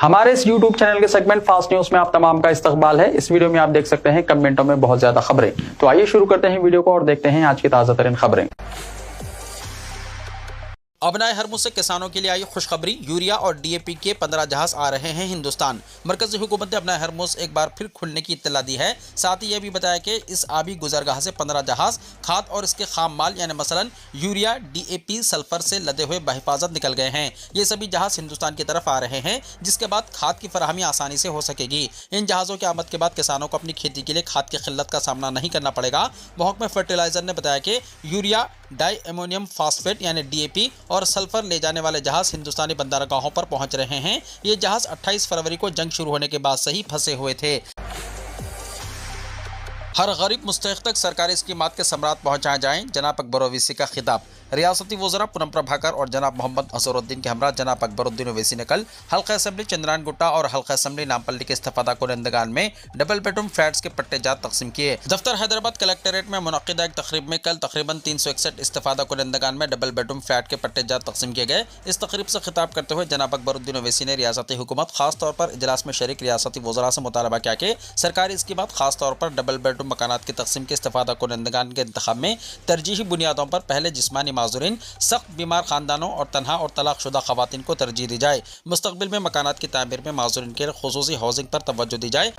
हमारे इस YouTube channel के सेगमेंट फास्ट न्यूज में आप तमाम का इस्तकबाल है। इस वीडियो में आप देख सकते हैं कमेंटों में बहुत ज्यादा खबरें। तो आइए शुरू करते हैं वीडियो को और देखते हैं आज की ताजा तरीन खबरें। अबनाए हरमुज से किसानों के लिए आई खुशखबरी, यूरिया और डीएपी के 15 जहाज आ रहे हैं हिंदुस्तान। मरकजी हुकूमत ने अबनाए हरमुज एक बार फिर खुलने की इत्तला दी है। साथ ही यह भी बताया कि इस आबी गुजरगाह से 15 जहाज खाद और इसके खाम माल यानी मसलन यूरिया, डीएपी, सल्फर से लदे हुए बहिफाजत निकल गए हैं। ये सभी जहाज हिंदुस्तान की तरफ आ रहे हैं, जिसके बाद खाद की फराहमी आसानी से हो सकेगी। इन जहाज़ों की आमद के बाद किसानों को अपनी खेती के लिए खाद की किल्लत का सामना नहीं करना पड़ेगा। महकमा फर्टिलाइजर ने बताया कि यूरिया, डाई अमोनियम फास्फेट यानी डीएपी और सल्फर ले जाने वाले जहाज हिंदुस्तानी बंदरगाहों पर पहुंच रहे हैं। ये जहाज 28 फरवरी को जंग शुरू होने के बाद से ही फंसे हुए थे। हर गरीब मुस्तहिक तक सरकारी स्कीमात के समरात पहुंचाए जाएं, जनाब अकबर ओवैसी का खिताब। रियासती वज़रा पूनम प्रभाकर और जनाब मोहम्मद अजहरुद्दीन के हमरा जनाब अकबरुद्दीन ओवैसी ने कल हल्का असम्बली चंद्रान गुट्टा और हल्का असम्बली नामपल्ली के इस्तिफादा कुनंदगान में डबल बेडरूम फ्लैट्स के पट्टेजात तकसीम किए। दफ्तर हैदराबाद कलेक्ट्रेट में मुनक्किदा एक तकरीब में कल तकरीबन 361 इस्तिफादा कुनंदगान में डबल बेडरूम फ्लैट के पट्टेजात तकसीम किए गए। इस तकरीब से खिताब करते हुए जनाब अकबरुद्दीन ओवैसी ने रियासती हुकूमत खास तौर पर इजलास में शरीक रियासती वज़रा से मुतालबा किया कि सरकारी स्कीमात खास तौर पर डबल बेडरूम मकानात की तकसीम के इस्तिफादा कुनंदगान के इंतखाब में तरजीही बुनियादों पर पहले जिस्मानी माजूरीन, सख्त बीमार खानदानों और तनहा और तलाकशुदा खवातीन को तरजीह दी जाए। मुस्तकबिल में मकानात की तामीर में माजूरीन के खुसूसी हाउसिंग पर तवज्जो दी जाए।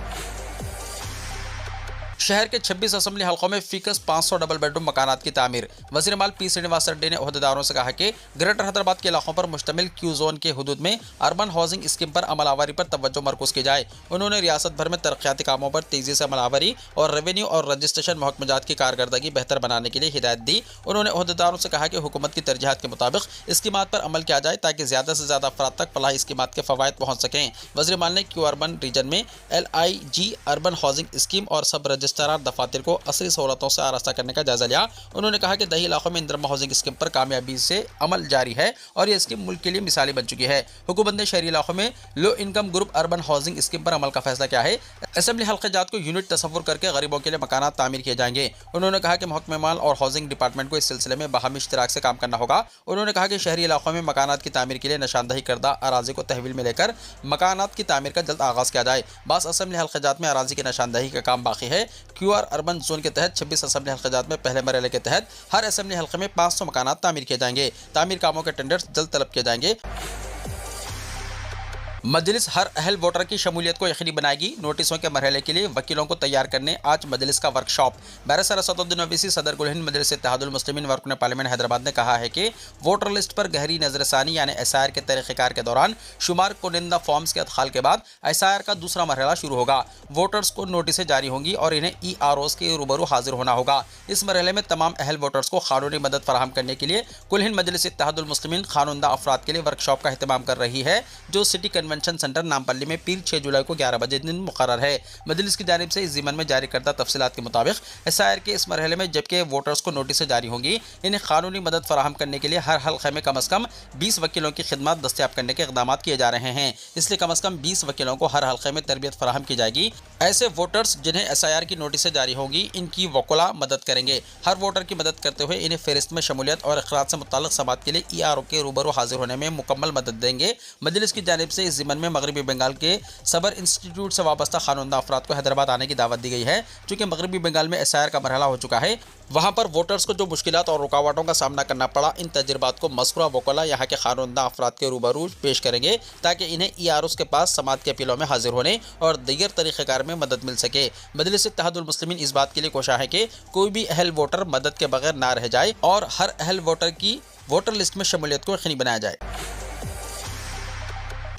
शहर के 26 असम्बली हल्कों में फीकस 500 डबल बेडरूम मकानात की तामीर। वज़ीर माल पी श्रीनिवास रेड्डी ने ओहदेदारों से कहा कि ग्रेटर हैदराबाद के इलाकों पर मुश्तमिल क्यू जोन के हुदूद में अर्बन हाउसिंग स्कीम पर अमल आवारी पर तवज्जो मरकूज की जाए। उन्होंने रियासत भर में तरक्याती कामों पर तेजी से अमल आवारी और रेवेन्यू और रजिस्ट्रेशन महकमजात की कारकर्दगी बेहतर बनाने के लिए हिदायत दी। उन्होंने ओहदेदारों से कहा कि हुकूमत की तरजीहात के मुताबिक स्कीमात पर अमल किया जाए ताकि ज़्यादा से ज़्यादा अफराद तक फलाही स्कीमात के फ़वाइद पहुँच सकें। वज़ीर माल ने क्यू अर्बन रीजन में LIG अर्बन हाउसिंग स्कीम और सब रजिस्ट्रार दफातर को असली सहूलतों से आरास्ता करने का जायजा लिया। उन्होंने कहा कि दही इलाकों में इंदिरा हाउसिंग स्कीम पर कामयाबी से अमल जारी है और यह स्कीम मुल्क के लिए मिसाली बन चुकी है। हुकूमत ने शहरी इलाकों में low income group urban housing scheme पर अमल का फैसला किया है। असेंबली हल्के जात को यूनिट तस्वुर करके गरीबों के लिए मकानात तामीर किए जाएंगे। उन्होंने कहा कि महकमे माल और हाउसिंग डिपार्टमेंट को इस सिलसिले में बाहमी इश्तराक से काम करना होगा। उन्होंने कहा कि शहरी इलाकों में मकानात की तामीर के लिए निशानदही करदा अराजी को तहवील में लेकर मकानात की तामीर का जल्द आगाज़ किया जाए। बास असेंबली हल्के जात में अराजी की निशानदही का काम बाकी है। QR अर्बन जोन के तहत 26 असेंबली हल्क़ात में पहले मरहले के तहत हर असेंबली हल्के में 500 मकानात तामीर किए जाएंगे। तामीर कामों के टेंडर्स जल्द तलब किए जाएंगे। मजलिस हर अहल वोटर की शमूलियत को यकीनी बनाएगी। नोटिसों के मरहले के लिए वकीलों को तैयार करने आज मजलिस का वर्कशॉप। बैरिस्टर असदुद्दीन ओवैसी सदर कुल हिंद मजलिस इत्तेहादुल मुस्लिमीन वरकुन पार्लियामेंट हैदराबाद ने कहा है कि वोटर लिस्ट पर गहरी नजरसानी यानी SIR के तरीक़ेकार के दौरान शुमार कुनिंदा फॉर्म्स के अदखाल के बाद SIR का दूसरा मरहला शुरू होगा। वोटर्स को नोटिसें जारी होंगी और इन्हें EROs के रूबरू हाजिर होना होगा। इस मरहले में तमाम अहल वोटर्स को कानूनी मदद फराहम करने के लिए कुल हिंद मजलिस इत्तेहादुल मुस्लिमीन खानुंदा अफराद के लिए वर्कशॉप का अहतमाम कर रही है, जो सिटी कन्वेंशन सेंटर नामपल्ली में पीर 6 जुलाई को 11 बजे दिन मुकर्रर है। मजलिस की जानिब से इस ज़िमन में जारी करदा तफसीलात के मुताबिक SIR के इस मरहले में जबकि वोटर्स को नोटिस जारी होंगी, इन्हें कानूनी मदद फराहम करने के लिए हर हल्के में कम अज़ कम 20 वकीलों की खिदमत दस्तियाब करने के इक़दामात किए जा रहे हैं। इसलिए कम अज़ कम 20 वकीलों को हर हल्के में तरबियत फराहम की जाएगी। ऐसे वोटर्स जिन्हें SIR की नोटिस जारी होंगी, इनकी वकला मदद करेंगे। हर वोटर की मदद करते हुए इन्हें फहरिस्त में शमूलियत और अखराज से मुताल्लिक़ समात के लिए ERO के रूबरू हाजिर होने में मुकम्मल मदद देंगे। मजलिस की जानिब से इस ज़िमन में मगरबी बंगाल के सबर इंस्टीट्यूट से वाबस्ता खानुंदा अफराद को हैदराबाद आने की दावत दी गई है। चूँकि मगरबी बंगाल में SIR का मरहला हो चुका है, वहाँ पर वोटर्स को जो मुश्किलात और रुकावटों का सामना करना पड़ा, इन तजुर्बात को मज़कूरा वकला यहाँ के खानुंदा अफराद के रूबरू पेश करेंगे ताकि इन्हें EROs के पास समात के अपीलों में हाजिर होने और दीगर तरीक़ेकार में मदद मिल सके। मजलिस इत्तेहादुल मुस्लिमीन इस बात के लिए कोशा है कि कोई भी अहल वोटर मदद के बगैर ना रह जाए और हर अहल वोटर की वोटर लिस्ट में शमूलियत को यकीनी बनाया जाए।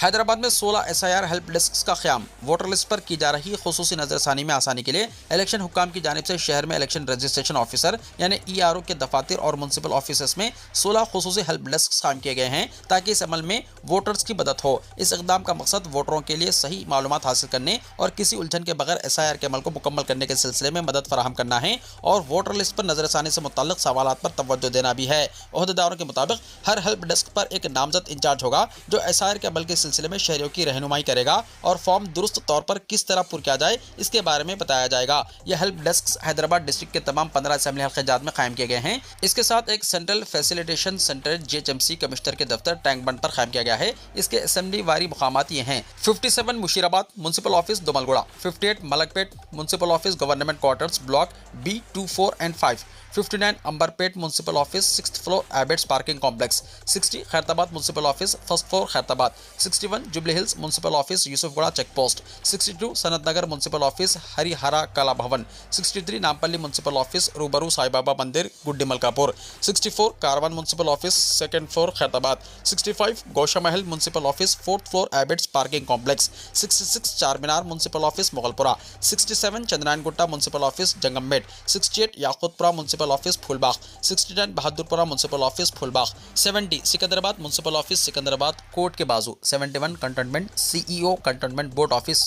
हैदराबाद में 16 SIR हेल्प डेस्क का क़याम। वोटर लिस्ट पर की जा रही खुसूसी नजरसानी में आसानी के लिए इलेक्शन हुक्काम की जानिब से शहर में इलेक्शन रजिस्ट्रेशन ऑफिसर यानी ERO के दफातर और म्युनिसिपल ऑफिस में 16 खुसूसी हेल्प डेस्क कायम किए गए हैं ताकि इस अमल में वोटर्स की मदद हो। इस इक़दाम का मकसद वोटरों के लिए सही मालूमात हासिल करने और किसी उलझन के बगैर SIR के अमल को मुकम्मल करने के सिलसिले में मदद फराहम करना है और वोटर लिस्ट पर नजरसानी से मुताल्लिक़ सवालात पर तवज्जो देना भी है। ओहदेदारों के मुताबिक हर हेल्प डेस्क पर एक नामजद इंचार्ज होगा जो SIR के अमल के सिलसिले में शहरियों की रहनुमाई करेगा और फॉर्म दुरुस्त तौर पर किस तरह पुर किया जाए इसके बारे में बताया जाएगा। यह हेल्प डेस्क हैदराबाद डिस्ट्रिक्ट के तमाम 15 असेंबली हल्के में कायम किए गए हैं। इसके साथ एक central facilitation centre GHMC commissioner के दफ्तर टैंक बंड पर कायम किया गया है। इसके असेंबली वारी मुकामात ये हैं: 57 Musheerabad municipal office Domalguda, 58 Malakpet municipal office government quarters block B 2, 4 and 5, 59 Amberpet municipal office 6th floor Abids parking complex, 60 Khairatabad municipal office 1st floor Khairatabad, 61 Jubilee Hills municipal office Yousufguda check post, 62 Sanath Nagar municipal office Harihara Kala Bhavan, 63 Nampally municipal office रूबरू Sai Baba Mandir Guddi Malakpur, 64 Karwan municipal office 2nd floor Khairatabad, 65 Gosha Mahal municipal office 4th floor Abids parking complex, 66 Charminar municipal office Moghalpura, 67 Chandrayan Gutta municipal office Jangammet, 68 Yakutpura municipal office Phoolbagh, 69 Bahadurpura municipal office Phoolbagh, 70 Secunderabad municipal office Secunderabad court के बाजू, 71 cantonment CEO cantonment board office.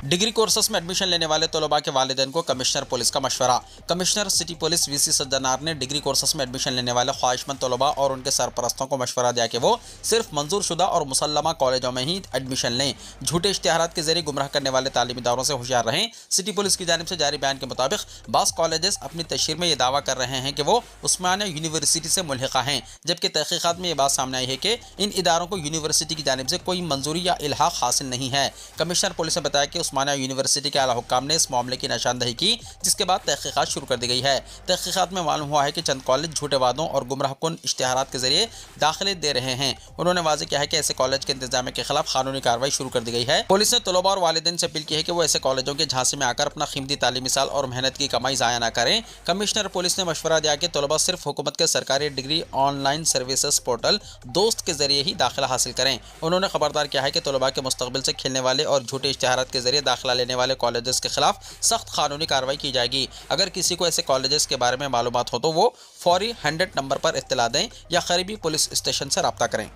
Degree courses में admission लेने वाले तलबा के वालिदैन को कमिश्नर पुलिस का मशवरा। Commissioner city police VC Sajjanar ने डिग्री कोर्सेस में एडमिशन लेने वाले ख्वाहिशमंद तलबा और उनके सरपरस्तों को मशवरा दिया कि वो सिर्फ मंजूर शुदा और मुसल्लमा कॉलेजों में ही एडमिशन लें। झूठे इश्तिहारात के जरिए गुमराह करने वाले तालीमी इदारों से होशियार रहें। सिटी पुलिस की जानिब से जारी बयान के मुताबिक बास कॉलेजेस अपनी तशहीर में ये दावा कर रहे हैं कि वो उस्मानिया यूनिवर्सिटी से मुल्हिका हैं, जबकि तहकीकात में ये बात सामने आई है कि इन इदारों को यूनिवर्सिटी की जानिब से कोई मंजूरी या इल्हाक हासिल नहीं है। कमिश्नर पुलिस ने बताया कि उस्मानिया यूनिवर्सिटी के आला हुक्काम ने इस मामले की निशानदही की, जिसके बाद तहकीकात शुरू कर दी गई है। तहकीकात में मालूम हुआ है कि चंद कॉलेज झूठे वादों और गुमराहकुन इश्तिहारात के जरिए दाखिले दे रहे हैं। उन्होंने वाज़ेह किया है कि ऐसे कॉलेज के इंतजामिया के खिलाफ कानूनी कार्रवाई शुरू कर दी गई है। पुलिस ने तलबा और वालिदैन से अपील की है कि वो ऐसे कॉलेजों के झांसे में आकर अपना कीमती तालीमी साल और मेहनत की कमाई ज़ाया न करें। कमिश्नर पुलिस ने मशवरा दिया कि तलबा सिर्फ हुकूमत के सरकारी डिग्री ऑनलाइन सर्विसेज पोर्टल दोस्त के जरिए ही दाखिला हासिल करें। उन्होंने खबरदार किया है कि तलबा के मुस्तकबिल से खेलने वाले और झूठे इश्तिहारात के जरिए दाखिला लेने वाले कॉलेजेस के खिलाफ सख्त कानूनी कार्रवाई की जाएगी। अगर किसी को ऐसे कॉलेजेस के बारे में मालूमात हो तो वो फौरी 100 नंबर पर इत्तला दें या करीबी पुलिस स्टेशन से रब्ता करें।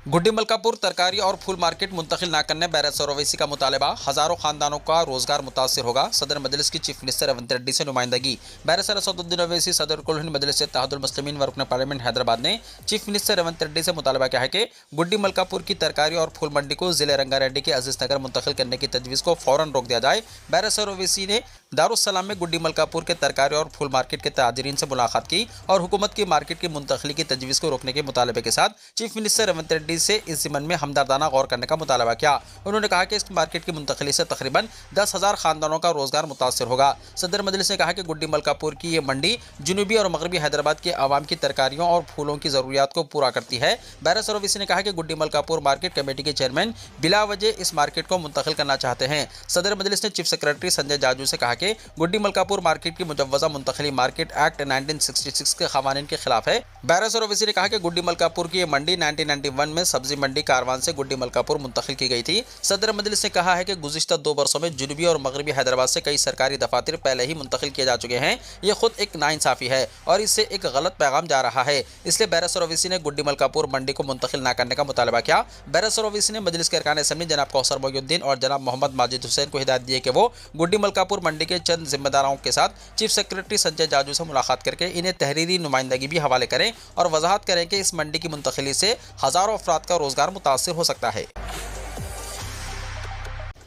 गुड्डी मलकापुर तरकारी और फूल मार्केट मुंतकिल न करने बैरसर ओवैसी का मुतालबा। हज़ारों खानदानों का रोजगार मुतासर होगा। सदर मजलिस की चीफ मिनिस्टर रेवंत रेड्डी से नुमाइंदगी। बैरसर असदुद्दीन ओवैसी सदर कुल हिंद मजलिस इत्तेहादुल मुस्लिमीन व रुकन पार्लियामेंट हैदराबाद ने चीफ मिनिस्टर रेवंत रेड्डी से मुतालबा किया है कि गुड्डी मलकापुर की तरकारी और फूल मंडी को जिले रंगारेड्डी के अजीज नगर मुंतकिल करने की तजवीज़ को फौरन रोक दिया जाए। बैरसर ओवैसी ने दारुस्सलाम में गुड्डी मलकापुर के तरकारी और फूल मार्केट के ताजरीन से मुलाकात की और हुकूमत की मार्केट की मुंतकिली की तजवीज़ को रोकने के मुतालबे के साथ चीफ मिनिस्टर रेवंत रेड्डी से इस ज़िमन में हमदर्दाना गौर करने का मुतालबा किया। उन्होंने कहा कि इस मार्केट की मुंतकिली से तकरीबन 10,000 खानदानों का रोजगार मुतासर होगा। सदर मजलिस ने कहा कि गुड्डी मलकापुर की ये मंडी जनूबी और मगरबी हैदराबाद के आवाम की तरकारियों और फूलों की ज़रूरियात को पूरा करती है। बैरसर ओवैसी ने कहा कि गुड्डी मलकापुर मार्केट कमेटी के चेयरमैन बिला वजह इस मार्केट को मुंतकिल करना चाहते हैं। सदर मजलिस ने चीफ सेक्रेटरी संजय जाजू से कहा कि गुड्डी मलकापुर मार्केट की मुजव्वज़ा मुंतकिली मार्केट एक्ट 1966 के क़वानीन के खिलाफ है। बैरसर ओवैसी ने कहा कि गुड्डी मलकापुर की ये मंडी 1991 में सब्जी मंडी कारवान से गुड्डी मलकापुर मुंतकिल की गई थी। सदर मजलिस ने कहा है कि गुज़िश्ता 2 वर्षों में जनूबी और मगरबी हैदराबाद से कई सरकारी दफातर पहले ही मुंतकिल किए जा चुके हैं। ये खुद एक नाइंसाफ़ी है और इससे एक गलत पैगाम जा रहा है। इसलिए बैरसर ओवैसी ने गुड्डी मलकापुर मंडी को मुंतकिल न करने का मुतालबा किया। बैरसर ओवैसी ने मजलिस के अरकान असेंबली जनाब कौसर मोइनुद्दीन और जनाब मोहम्मद माजिद हुसैन को हिदायत दी है कि वो गुड्डी मलकापुर मंडी के चंद जिम्मेदारों के साथ चीफ सेक्रेटरी संजय जाजू से मुलाकात करके इन्हें तहरीरी नुमाइंदगी भी हवाले करें और वजाहत करें कि इस मंडी की मुंतकिली से हज़ारों अफराद का रोजगार मुतासर हो सकता है।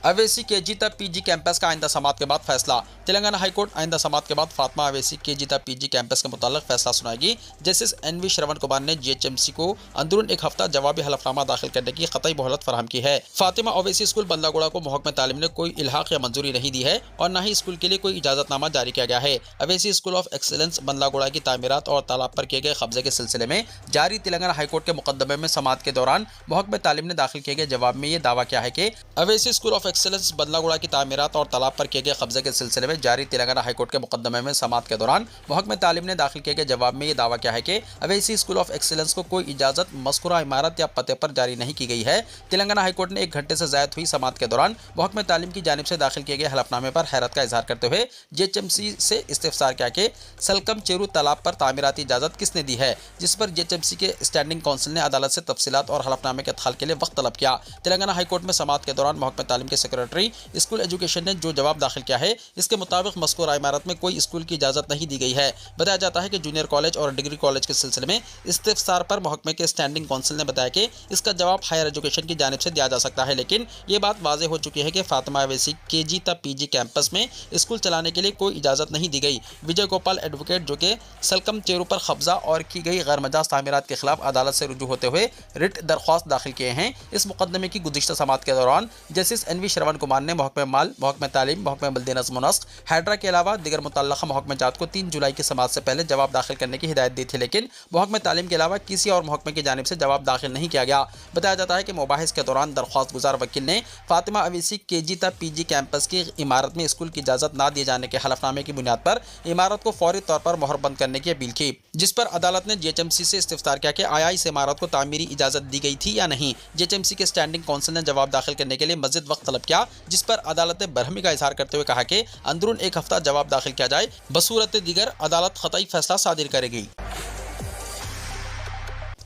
अवैसी KG तक PG कैंपस का आइंदा समात के बाद फैसला। तेलंगाना हाईकोर्ट आइंदा समात के बाद फातिमा अवैसी KG तक PG कैंपस के मुताल्लिक फैसला सुनाएगी। जस्टिस NV श्रवण कुमार ने GHMC को अंदरून एक हफ्ता जवाबी हलफनामा दाखिल करने की क़तई मोहलत फराहम की है। फातिमा अवैसी स्कूल बंदागुड़ा को महकमा तालीम ने कोई इल्हाक या मंजूरी नहीं दी है और न ही स्कूल के लिए कोई इजाज़तनामा जारी किया गया है। अवैसी स्कूल ऑफ एक्सीलेंस बंदागुड़ा की तामीरात और तालाब पर किए गए कब्जे के सिलसिले में जारी तेलंगाना हाईकोर्ट के मुकदमे में समात के दौरान महकमा तालीम ने दाखिल किए गए जवाब में ये दावा किया है कि अवैसी स्कूल ऑफ एक्सीलेंस बंदागुड़ा की तामीरात और तालाब पर किए गए कब्जे के सिलसिले में जारी तेलंगाना हाईकोर्ट के मुकदमे में समात के दौरान महकमा तालीम ने दाखिल किए गए जवाब में ये दावा किया है कि अवैसी स्कूल ऑफ एक्सीलेंस को कोई इजाज़त मज़कूरा इमारत या पते पर जारी नहीं की गई है। तेलंगाना हाईकोर्ट ने 1 घंटे से ज़ायद हुई समात के दौरान महकमा तालीम की जानिब से दाखिल किए गए हलफनामे पर हैरत का इजहार करते हुए GHMC से इस्तिफसार किया कि सलकम चेरू तालाब पर तामीराती इजाज़त किसने दी है, जिस पर GHMC के स्टैंडिंग काउंसिल ने अदालत से तफसीलात और हलफनामे के अदखाल के लिए वक्त तलब किया। तेलंगाना हाईकोर्ट में समात के दौरान महकमा तालीम के सेक्रेटरी स्कूल एजुकेशन ने जो जवाब दाखिल किया है, इसके मुताबिक मज़कूरा इमारत में कोई स्कूल की इजाज़त नहीं दी गई है। बताया जाता है कि जूनियर कॉलेज और डिग्री कॉलेज के सिलसिले में इस्तिफसार पर महकमे के स्टैंडिंग काउंसिल ने बताया कि इसका जवाब हायर एजुकेशन की जानिब से दिया जा सकता है, लेकिन ये बात वाज़ेह हो चुकी है कि फातिमा अवैसी KG तक PG कैंपस में स्कूल चलाने के लिए कोई इजाज़त नहीं दी गई। विजय गोपाल एडवोकेट, जो कि सलकम चेरू पर कब्जा और की गई गैर मजाज तामीरात के खिलाफ अदालत से रुजू होते हुए रिट दरख्वास्त दाखिल किए हैं। इस मुकदमे की गुज़िश्ता समाअत के दौरान जस्टिस NV श्रवण कुमार ने महकमे माल, महकमे तालीम, महकमे बल्दी नज़्म व नस्क, हैड्रा के अलावा दिगर मुतल्लक़ा महकमे जात को 3 जुलाई की समाअत से पहले जवाब दाखिल करने की हिदायत दी थी, लेकिन महकमे तालीम के अलावा किसी और महकमे की जानिब से जवाब दाखिल नहीं किया गया। बताया जाता है कि मुबाहिस के दौरान दरख्वास्त गुजार वकील ने फातिमा अवैसी KG तक PG कैंपस की इमारत में स्कूल की इजाज़त ना दिए जाने के हलफनामे की बुनियाद पर इमारत को फौरी तौर पर मोहर बंद करने की अपील की, जिस पर अदालत ने GHMC से इस्तिफ्तार किया कि आया इस इमारत को तामीरी इजाज़त दी गई थी या नहीं। GHMC के स्टैंडिंग काउंसिल ने जवाब दाखिल करने के लिए मज़ीद वक्त तलब किया, जिस पर अदालत ने बरहमी का इजहार करते हुए कहा कि अंदरून 1 हफ्ता जवाब दाखिल किया जाए, बसूरत दीगर अदालत ख़तई फैसला सादिर करेगी।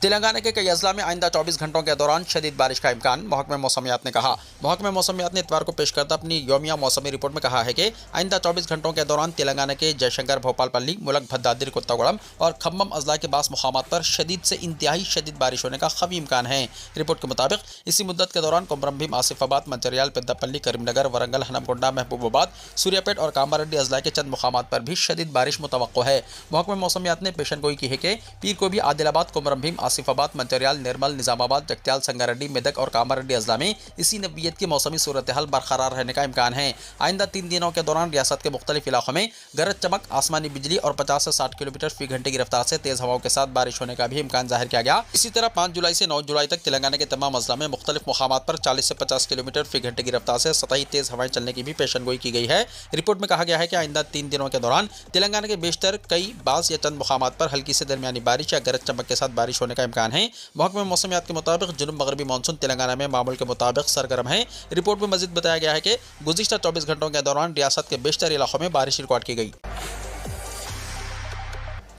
तेलंगाना के कई अजला में आइंदा 24 घंटों के दौरान शदीद बारिश का इम्कान, महकमे मौसमियात ने कहा। महकमे मौसमियात ने इतवार को पेश करता अपनी यौमिया मौसमी रिपोर्ट में कहा है कि आइंदा 24 घंटों के दौरान तेलंगाना के जयशंकर, भोपालपल्ली, मुलक, भद्दादिरी, कोत्तागुड़म और खम्मम अजला के बास मुकामात पर शदीद से इंतहाई शदीद बारिश होने का खवी इम्कान है। रिपोर्ट के मुताबिक इसी मुद्दत के दौरान कोमरम भीम, आसिफाबाद, मंचिर्याल, पेद्दापल्ली, करीमनगर, वरंगल, हनमकोंडा, महबूबाबाद, सूर्यापेट और कामारेड्डी अजला के चंद मुकामात पर भी शदीद बारिश मुतवक्को है। महकमे मौसमियात ने पेशनगोई की है कि पीर को भी आदिलाबाद, कोमरम भीम, आसिफाबाद, मंचिर्याल, निर्मल, निजामाबाद, जगत्याल, संगारेड्डी, मेदक और कामारेड्डी अजला में इसी नवीयत की मौसमी सूरत हाल बरकरार रहने का इम्कान है। आइंदा 3 दिनों के दौरान रियासत के मुख्तलिफ इलाकों में गरज चमक, आसमानी बिजली और 50 से 60 किलोमीटर फी घंटे की रफ्तार से तेज हवाओं के साथ बारिश होने का भी इम्कान जाहिर किया गया। इसी तरह 5 जुलाई से 9 जुलाई तक तेलंगाना के तमाम अजला में मुख्तलिफ मुकामात पर 40 से 50 किलोमीटर फी घंटे की रफ्तार से सतही तेज हवाएं चलने की भी पेशनगोई की गई है। रिपोर्ट में कहा गया है कि आइंदा 3 दिनों के दौरान तेलंगाना के बेशतर कई बास या चंद मुकामात पर हल्की से दरमियानी बारिश या गरज चमक के साथ बारिश होने का इम्कान है। महकमे मौसमियात के मुताबिक जुनूब मगरबी मानसून तेलंगाना में मामूल के मुताबिक सरगर्म है। रिपोर्ट में मजीद बताया गया है कि गुज़िश्ता 24 घंटों के दौरान रियासत के बेशतर इलाकों में बारिश रिकॉर्ड की गई।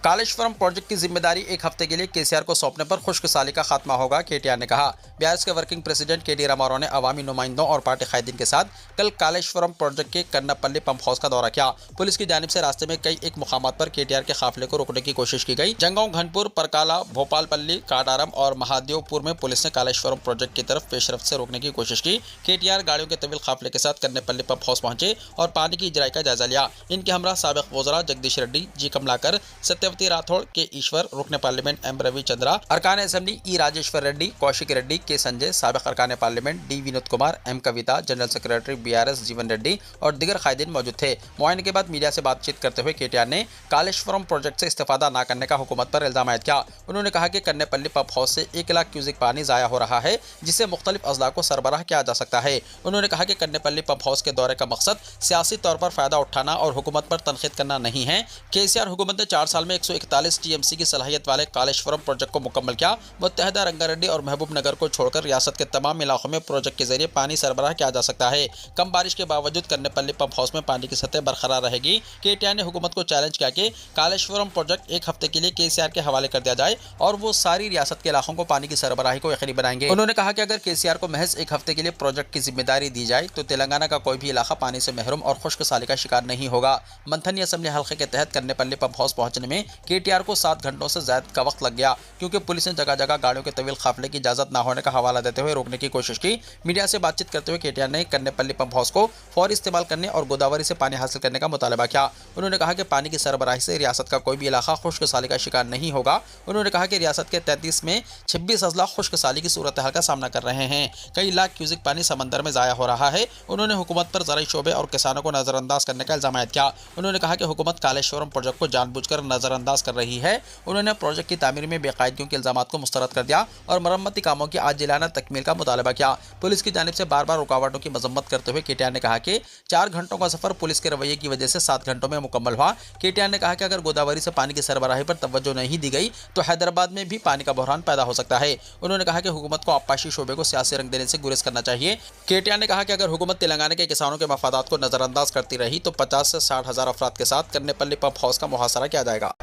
कालेश्वरम प्रोजेक्ट की जिम्मेदारी 1 हफ्ते के लिए KCR को सौंपने पर खुश्कसाली का खात्मा होगा, KTR ने कहा। BRS के वर्किंग प्रेसिडेंट KD रामाराव ने अवामी नुमाइंदों और पार्टी कायदीन के साथ कल कालेश्वरम प्रोजेक्ट के कन्नापल्ली पंप हाउस का दौरा किया। पुलिस की जानिब से रास्ते में कई एक मुकामात पर KTR के काफिले को रोकने की कोशिश की गई। जंगांव, घनपुर, परकाला, भोपालपल्ली, काडारम और महादेवपुर में पुलिस ने कालेश्वरम प्रोजेक्ट की तरफ पेशरफ्त से रोकने की कोशिश की। KTR गाड़ियों के तवील काफिले के साथ कन्नापल्ली पंप हाउस पहुंचे और पानी की इजराई का जायजा लिया। इनके हमरा साबिक वज़रा जगदीश रेड्डी, G कमलाकर, सत्यवती राठौड़, के ईश्वर, रुकने पार्लियामेंट M रविचंद्रा, अरकान assembly E Rajeshwar Reddy, Kaushik Reddy, K Sanjay, साबिक अरकान parliament D Vinod Kumar, M कविता, जनरल सेक्रेटरी BRS जीवन रेड्डी और दिगर कायदीन मौजूद थे। मुआयने के बाद मीडिया से बातचीत करते हुए KTR ने कालेश्वरम प्रोजेक्ट से इस्तेफादा न करने का हुकूमत पर इल्जाम आयद किया। उन्होंने कहा कि कन्नापल्ली पंप हाउस से 1 लाख क्यूसिक पानी ज़ाया हो रहा है, जिससे मुख्तलिफ अजला को सरबराह किया जा सकता है। उन्होंने कहा कि कन्नापल्ली पंप हाउस के दौरे का मकसद सियासी तौर पर फ़ायदा उठाना और हुकूमत पर तनखीद करना नहीं है। KCR हुकूमत ने 4 साल में 141 TMC की सलाहियत वाले कालेश्वरम प्रोजेक्ट को मुकम्मल किया। मुत्तहदा रंगारेड्डी और महबूब नगर को छोड़कर रियासत के तमाम इलाकों में प्रोजेक्ट के जरिए पानी सरबराह किया जा सकता है। कम बारिश के बावजूद कन्नापल्ली पंप हाउस में पानी की सतह बरकरार रहेगी। KTR ने हुकूमत को चैलेंज किया कि कालेश्वरम प्रोजेक्ट 1 हफ्ते के लिए KCR के हवाले कर दिया जाए और वो सारी रियासत के इलाकों को पानी की सरबराही को यकीनी बनाएंगे। उन्होंने कहा कि अगर KCR को महज 1 हफ्ते के लिए प्रोजेक्ट की जिम्मेदारी दी जाए तो तेलंगाना का कोई भी इलाका पानी से महरूम और खुश्क साली का शिकार नहीं होगा। मंथनी असम्बली हल्के के तहत कन्नापल्ली पंप हाउस पहुंचने में KTR को 7 घंटों से ज्यादा का वक्त लग गया, क्योंकि पुलिस ने जगह जगह गाड़ियों के तवील काफिले की इजाजत न होने का हवाला देते हुए रोकने की कोशिश की। मीडिया से बातचीत करते हुए KTR ने कन्नापल्ली पंप हाउस को फौरी इस्तेमाल करने और गोदावरी से पानी हासिल करने का मुतालबा किया। उन्होंने कहा कि पानी की सरबराही से रियासत का कोई भी इलाका खुश्क साली का शिकार नहीं होगा। उन्होंने कहा कि रियासत के 33 में 26 अजला खुश्क साली की सूरत हाल का सामना कर रहे हैं। कई लाख क्यूसिक पानी समंदर में ज़ाया हो रहा है। उन्होंने हुकूमत पर ज़राई शोबे और किसानों को नज़रअंदाज करने का इल्ज़ाम आयद किया। उन्होंने कहा कि हुकूमत कालेश्वरम प्रोजेक्ट को जानबूझकर नज़रअंदाज कर रही है। उन्होंने प्रोजेक्ट की तामीर में बेकायदगियों के इल्ज़ामात को मुस्तरद कर दिया और मरम्मती कामों की आजिलाना तकमील का मुतालबा किया। पुलिस की जानिब से बार बार रुकावटों की मजम्मत करते हुए KTR ने कहा कि 4 घंटों का सफर पुलिस के रवैये की वजह से 7 घंटों में मुकम्मल हुआ। KTR ने कहा कि अगर गोदावरी से पानी की सरबराही पर तवज्जो नहीं दी गई तो हैदराबाद में भी पानी का बहरान पैदा हो सकता है। उन्होंने कहा कि हुकूमत को आबपाशी शोबे को सियासी रंग देने से गुरेज करना चाहिए। KTR ने कहा कि अगर हुकूमत तेलंगाना के किसानों के मफादात को नजरअंदाज करती रही तो 50 से 60 हज़ार अफराद के साथ कन्नापल्ली पंप हाउस का मुहासरा किया जाएगा।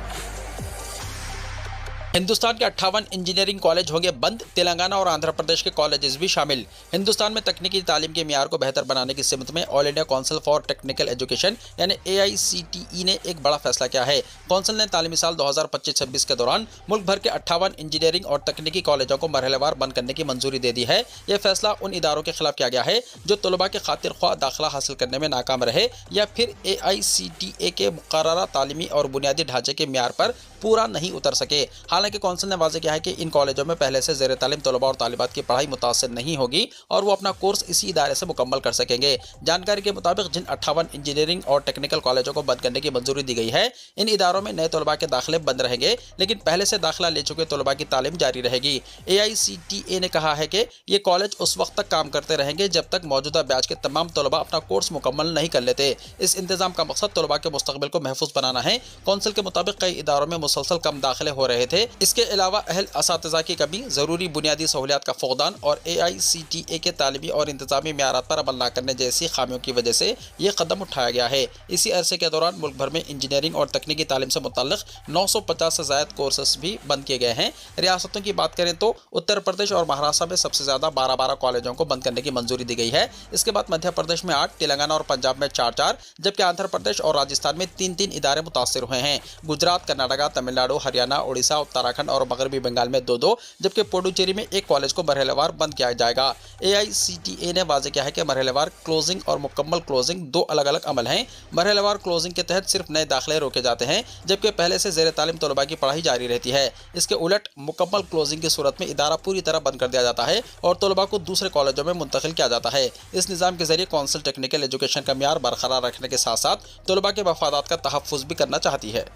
हिंदुस्तान के 58 इंजीनियरिंग कॉलेज होंगे बंद, तेलंगाना और आंध्र प्रदेश के कॉलेजेस भी शामिल। हिंदुस्तान में तकनीकी तालीम के मियार को बेहतर बनाने की सिमत में all India council for technical education यानी AICTE ने एक बड़ा फैसला किया है। काउंसिल ने तालीमी साल 2025-26 के दौरान मुल्क भर के 58 इंजीनियरिंग और तकनीकी कॉलेजों को मरहलेवार बंद करने की मंजूरी दे दी है। यह फैसला उन इदारों के खिलाफ किया गया है जो तलबा के खातिर ख्वाह दाखिला हासिल करने में नाकाम रहे या फिर AICTE के मुकर्ररा तालीमी और बुनियादी ढांचे के मियार पर पूरा नहीं उतर सके। हालांकि काउंसिल ने वाज़ेह किया है कि इन कॉलेजों में पहले से ज़ेर तालीम तलबा और तालिबात की पढ़ाई मुतासर नहीं होगी और वो अपना कोर्स इसी इदारे से मुकम्मल कर सकेंगे। जानकारी के मुताबिक जिन 58 इंजीनियरिंग और टेक्निकल कॉलेजों को बंद करने की मंजूरी दी गई है, इन इदारों में नए तलबा के दाखिले बंद रहेंगे, लेकिन पहले से दाखिला ले चुके तलबा की तालीम जारी रहेगी। AICTE ने कहा है कि ये कॉलेज उस वक्त तक काम करते रहेंगे जब तक मौजूदा बैच के तमाम तलबा अपना कोर्स मुकम्मल नहीं कर लेते। इस इंतजाम का मकसद तलबा के मुस्तकबिल को महफूज बनाना है। काउंसिल के मुताबिक कई इदारों में मुसलसल कम दाखिले हो रहे थे। इसके अलावा अहल असातिज़ा की कमी, ज़रूरी बुनियादी सहूलियात का फुक़दान और AICTE के तालीमी और इंतजामी मियारात पर अमल न करने जैसी खामियों की वजह से ये कदम उठाया गया है। इसी अरसे के दौरान मुल्क भर में इंजीनियरिंग और तकनीकी तालीम से मुतल्लिक़ 950 से ज़ायद कोर्सेस भी बंद किए गए हैं। रियासतों की बात करें तो उत्तर प्रदेश और महाराष्ट्र में सबसे ज़्यादा 12 कॉलेजों को बंद करने की मंजूरी दी गई है। इसके बाद मध्य प्रदेश में 8, तेलंगाना और पंजाब में 4, जबकि आंध्र प्रदेश और राजस्थान में 3 इदारे मुतासर हुए हैं। गुजरात, कर्नाटका, तमिलनाडु, हरियाणा, उड़ीसा, उत्तराखंड और मगरबी बंगाल में 2, जबकि पुडुचेरी में 1 कॉलेज को मरहलेवार बंद किया जाएगा। AICTE ने वाज़ेह किया है कि मरहलेवार क्लोजिंग और मुकम्मल क्लोजिंग 2 अलग अलग अमल हैं। मरहलेवार क्लोजिंग के तहत सिर्फ नए दाखिले रोके जाते हैं, जबकि पहले से ज़ेर तालीम तलबा की पढ़ाई जारी रहती है। इसके उलट मुकम्मल क्लोजिंग की सूरत में इदारा पूरी तरह बंद कर दिया जाता है और तलबा को दूसरे कॉलेजों में मुंतकिल किया जाता है। इस निज़ाम के जरिए काउंसिल टेक्निकल एजुकेशन का मियार बरकरार रखने के साथ साथ तलबा के मफादात का तहफ़्फ़ुज़ भी करना चाहती है।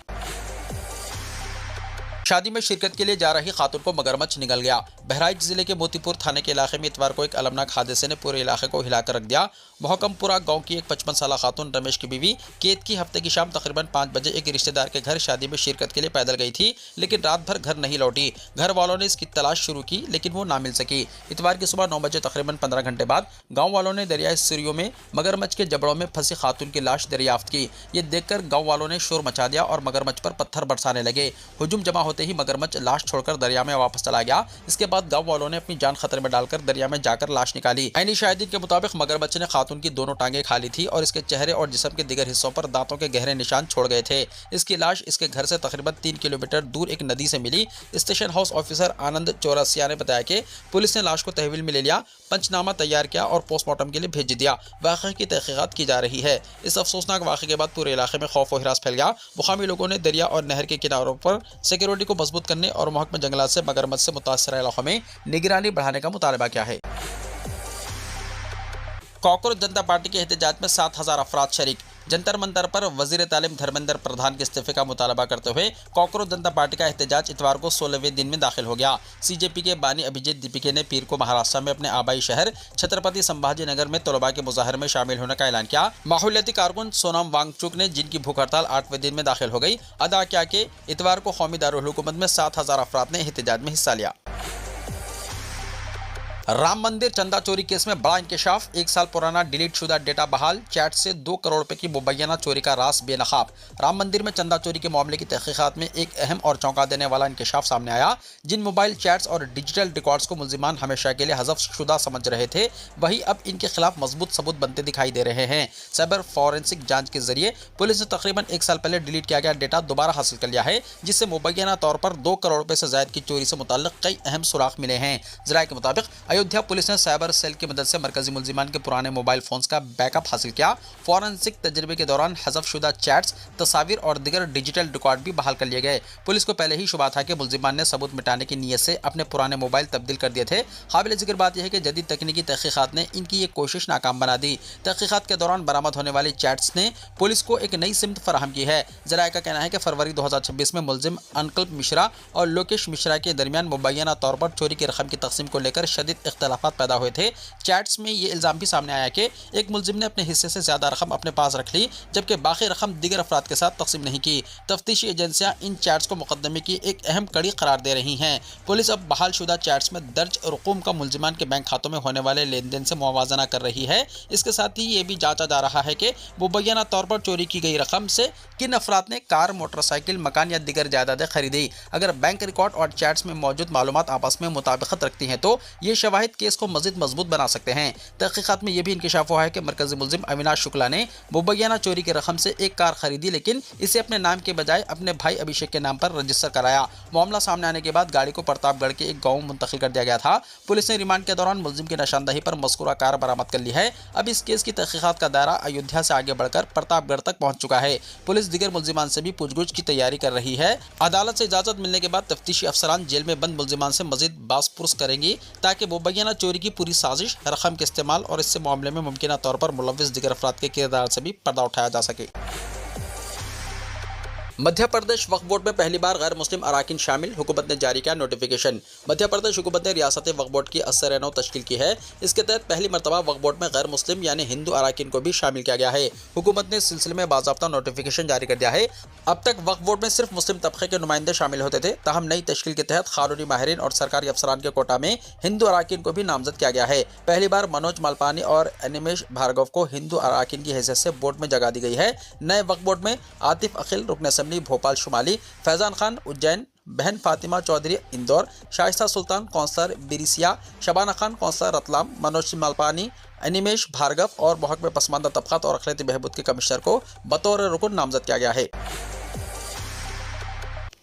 शादी में शिरकत के लिए जा रही खातून को मगरमच्छ निगल गया। बहराइच जिले के मोतीपुर थाने के इलाके में इतवार को एक अलमनाक हादसे ने पूरे इलाके को हिलाकर रख दिया। मोहकमपुरा गांव की एक 55 साला खातून रमेश की बीवी केत की हफ्ते की शाम तकरीबन 5 बजे एक रिश्तेदार के घर शादी में शिरकत के लिए पैदल गई थी, लेकिन रात भर घर नहीं लौटी। घर वालों ने इसकी तलाश शुरू की, लेकिन वो ना मिल सकी। इतवार की सुबह 9 बजे तकरीबन 15 घंटे बाद गाँव वालों ने दरियाई सिरियों में मगरमच्छ के जबड़ों में फंसी खातून की लाश दरियाफ्त की। ये देखकर गाँव वालों ने शोर मचा दिया और मगरमच्छ पर पत्थर बरसाने लगे। हुजूम जमा होते ही मगरमच्छ लाश छोड़कर दरिया में वापस चला गया। इसके बाद गांव वालों ने अपनी जान खतरे में डालकर दरिया में जाकर लाश निकाली। ऐनी शाहिदीन के मुताबिक मगरमच्छ ने खातून की दोनों टांगें खा ली थी और इसके चेहरे और जिस्म के दिगर हिस्सों पर दांतों के गहरे निशान छोड़ गए थे। इसकी लाश इसके घर से तकरीबन 3 किलोमीटर दूर एक नदी से मिली। स्टेशन हाउस ऑफिसर आनंद चौरसिया ने बताया कि पुलिस ने लाश को तहवील में ले लिया, पंचनामा तैयार किया और पोस्टमार्टम के लिए भेज दिया। वाक़े की तहकीकात की जा रही है। इस अफसोसनाक वाक़े के बाद पूरे इलाके में खौफ और हिरास फैल गया। मुकामी लोगों ने दरिया और नहर के किनारों पर सिक्योरिटी को मजबूत करने और महकमा जंगलात से मगरमच्छ से मुतासर इलाकों में निगरानी बढ़ाने का मुतालबा किया है। कॉकरोच जनता पार्टी के एहतजाज में 7000 अफराद शरीक। जंतर मंतर पर वजीर तालीम धर्मेंद्र प्रधान के इस्तीफे का मुतालबा करते हुए कॉकरोच जनता पार्टी का एहतजाज इतवार को 16वें दिन में दाखिल हो गया। CJP के बानी अभिजीत दीपिके ने पीर को महाराष्ट्र में अपने आबाई शहर छत्रपति संभाजी नगर में तलबा के मुजाहरे में शामिल होने का ऐलान किया। माहौलियाती कारकुन सोनम वांगचुक ने, जिनकी भूख हड़ताल 8वें दिन में दाखिल हो गई, अदा किया कि इतवार को कौमी दारुल हुकूमत में 7000 अफराद ने एहतजाज में हिस्सा लिया। राम मंदिर चंदा चोरी केस में बड़ा इंकशाफ। 1 साल पुराना डिलीट शुदा डेटा बहाल। चैट से 2 करोड़ रुपए की मुबैना चोरी का राज बेनकाब। राम मंदिर में चंदा चोरी के मामले की तहकीकात में एक अहम और चौंका देने वाला इंकशाफ सामने आया। जिन मोबाइल चैट्स और डिजिटल रिकॉर्ड्स को मुलजिमान हमेशा के लिए हज़फ शुदा समझ रहे थे, वही अब इनके खिलाफ मजबूत सबूत बनते दिखाई दे रहे हैं। साइबर फॉरेंसिक जांच के जरिए पुलिस ने तकरीबन 1 साल पहले डिलीट किया गया डेटा दोबारा हासिल कर लिया है, जिससे मुबैना तौर पर 2 करोड़ रुपए से ज्यादा की चोरी से मुताल्लिक कई अहम सुराख मिले हैं। ज़राए के मुताबिक अयोध्या पुलिस ने साइबर सेल की मदद से मरकजी मुलजिमान के पुराने मोबाइल फोन्स का बैकअप हासिल किया। फॉरेंसिक तजर्बे के दौरान हज़फ शुदा चैट्स, तस्वीर और दिगर डिजिटल रिकॉर्ड भी बहाल कर लिए गए। पुलिस को पहले ही शुबा था कि मुलजिमान ने सबूत मिटाने की नीयत से अपने पुराने मोबाइल तब्दील कर दिए थे। काबिल जिक्र बात यह है कि जदीद तकनीकी तहकीकात ने इनकी ये कोशिश नाकाम बना दी। तहकीकात के दौरान बरामद होने वाली चैट्स ने पुलिस को एक नई सिमत फराहम की है। ज़राए का कहना है कि फरवरी 2026 में मुलजिम अनकल्प मिश्रा और लोकेश मिश्रा के दरमियान मुबैना तौर पर चोरी की रकम की तकसीम को लेकर शदीद इख्तलाफात पैदा हुए थे। चैट्स में ये इल्ज़ाम भी सामने आया कि एक मुलजिम ने अपने हिस्से से ज़्यादा रकम अपने पास रख ली, जबकि बाकी रकम दीगर अफराद के साथ तकसीम नहीं की। तफ्तीशी एजेंसियां इन चैट्स को मुकदमे की एक अहम कड़ी करार दे रही हैं। पुलिस अब बहालशुदा चैट्स में दर्ज रकूम का मुलजिमान के बैंक खातों में होने वाले लेन देन से मुवाजना कर रही है। इसके साथ ही ये भी जांचा जा रहा है कि मुबैना तौर पर चोरी की गई रकम से किन अफराद ने कार, मोटरसाइकिल, मकान या दीगर जायदादें खरीदी। अगर बैंक रिकॉर्ड और चैट्स में मौजूद मालूमात आपस में मुताबिकत रखती हैं तो ये शवाहिद केस को मजीद मजबूत बना सकते हैं। तहकीकात में यह भी इंकशाफ हुआ है कि मरकजी मुलजिम अविनाश शुक्ला ने मुबैना चोरी की रकम से एक कार खरीदी, लेकिन इसे अपने नाम के बजाय अपने भाई अभिषेक के नाम पर रजिस्टर कराया। मामला सामने आने के बाद गाड़ी को प्रतापगढ़ के एक गांव मुंतकिल कर दिया गया था। पुलिस ने रिमांड के दौरान मुलजिम की निशानदही पर मज़कूरा कार बरामद कर ली है। अब इस केस की तहकीकात का दायरा अयोध्या से आगे बढ़कर प्रतापगढ़ तक पहुंच चुका है। पुलिस दीगर मुलजिमान से भी पूछगछ की तैयारी कर रही है। अदालत से इजाजत मिलने के बाद तफ्तीशी अफसरान जेल में बंद मुलजिमान से मजीद बासपुरस करेंगी ताकि मुबैना चोरी की पूरी साजिश, रकम के इस्तेमाल और इससे मामले में मुमकिन तौर पर मुलव्विस दीगर अफराद के किरदार से भी पर्दा उठाया जा सके। मध्य प्रदेश वक्फ बोर्ड में पहली बार गैर मुस्लिम अराकीन शामिल, हुकूमत ने जारी किया नोटिफिकेशन। मध्य प्रदेश हुकूमत ने रियासती वक्फ बोर्ड की असर-ए-नौ तश्कील की है। इसके तहत पहली मरतबा वक्फ बोर्ड में गैर मुस्लिम यानी हिंदू अराकीन को भी शामिल किया गया है। हुकूमत ने इस सिलसिले में बाज़ाब्ता नोटिफिकेशन जारी कर दिया है। अब तक वक्फ बोर्ड में सिर्फ मुस्लिम तबके के नुमाइंदे शामिल होते थे, ताहम नई तश्कील के तहत कानूनी माहिरीन और सरकारी अफसरान के कोटा में हिंदू अराकीन को भी नामजद किया गया है। पहली बार मनोज मालपानी और अनिमेश भार्गव को हिंदू अराकीन की हैसियत से बोर्ड में जगह दी गई है। नए वक्फ बोर्ड में आतिफ अखिल रुकन असम्बली भोपाल शुमाली, फैजान खान उज्जैन, बहन फातिमा चौधरी इंदौर, शाइस्ता सुल्तान कौंसलर बिरिसिया, शबाना खान कौंसलर रतलाम, मनोज मालपानी, अनिमेश भार्गव और महकमे पसमानदा तबकात और अखिलती बहबूद के कमिश्नर को बतौर रुकन नामजद किया गया है।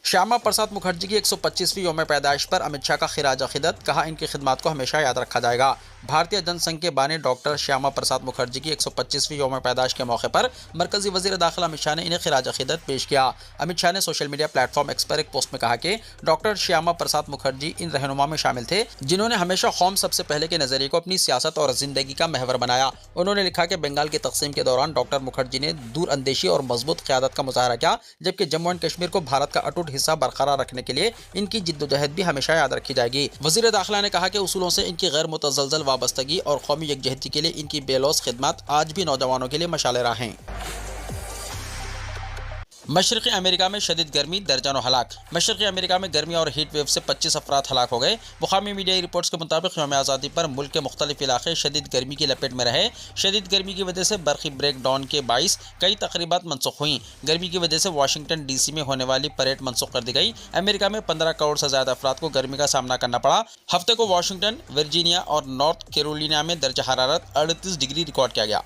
श्यामा प्रसाद मुखर्जी की 125वीं यौम पैदाइश पर अमित शाह का खिराज अक़ीदत, कहा इनकी खिदमत को हमेशा याद रखा जाएगा। भारतीय जनसंघ के बानी डॉक्टर श्यामा प्रसाद मुखर्जी की 125वीं यौम पैदाइश के मौके पर मरकजी वज़ीर दाखिला अमित शाह ने इन्हें खिराज अक़ीदत पेश किया। अमित शाह ने सोशल मीडिया प्लेटफॉर्म एक्स पर एक पोस्ट में कहा कि डॉक्टर श्यामा प्रसाद मुखर्जी इन रहनुमा में शामिल थे जिन्होंने हमेशा कौम सबसे पहले के नज़रिए को अपनी सियासत और ज़िंदगी का महवर बनाया। उन्होंने लिखा कि बंगाल की तकसीम के दौरान डॉक्टर मुखर्जी ने दूरअंदेशी और मजबूत क़यादत का मुजाहरा किया, जबकि जम्मू एंड कश्मीर को भारत का अटूट हिस्सा बरकरार रखने के लिए इनकी जिद्दोजहद भी हमेशा याद रखी जाएगी। वज़ीर दाखिला ने कहा कि उसूलों से इनकी गैर मुतज़लज़ल वाबस्तगी और कौमी यकजहती के लिए इनकी बेलौस खिदमत आज भी नौजवानों के लिए मशाले राह हैं। मशरक़ी अमेरिका में शदीद गर्मी, दर्जनों हलाक। मशरक़ी अमेरिका में गर्मी और हीट वेव से 25 अफराद हलाक हो गए। मुकामी मीडियाई रिपोर्ट्स के मुताबिक यौम आज़ादी पर मुल्क के मुख्तलिफ इलाके शदीद गर्मी की लपेट में रहे। शदीद गर्मी की वजह से बरक़ी ब्रेक डाउन के बाइस कई तकरीबात मनसूख हुई। गर्मी की वजह से वाशिंगटन DC में होने वाली परेड मनसूख कर दी गई। अमेरिका में 15 करोड़ से ज़्यादा अफराद को गर्मी का सामना करना पड़ा। हफ्ते को वाशिंगटन, वर्जीनिया और नॉर्थ कैरोलिना में दर्जा हरारत 38 डिग्री रिकॉर्ड किया गया।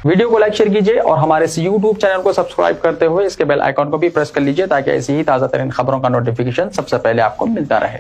वीडियो को लाइक शेयर कीजिए और हमारे इस YouTube चैनल को सब्सक्राइब करते हुए इसके बेल आइकॉन को भी प्रेस कर लीजिए ताकि ऐसी ही ताज़ा तरीन खबरों का नोटिफिकेशन सबसे पहले आपको मिलता रहे।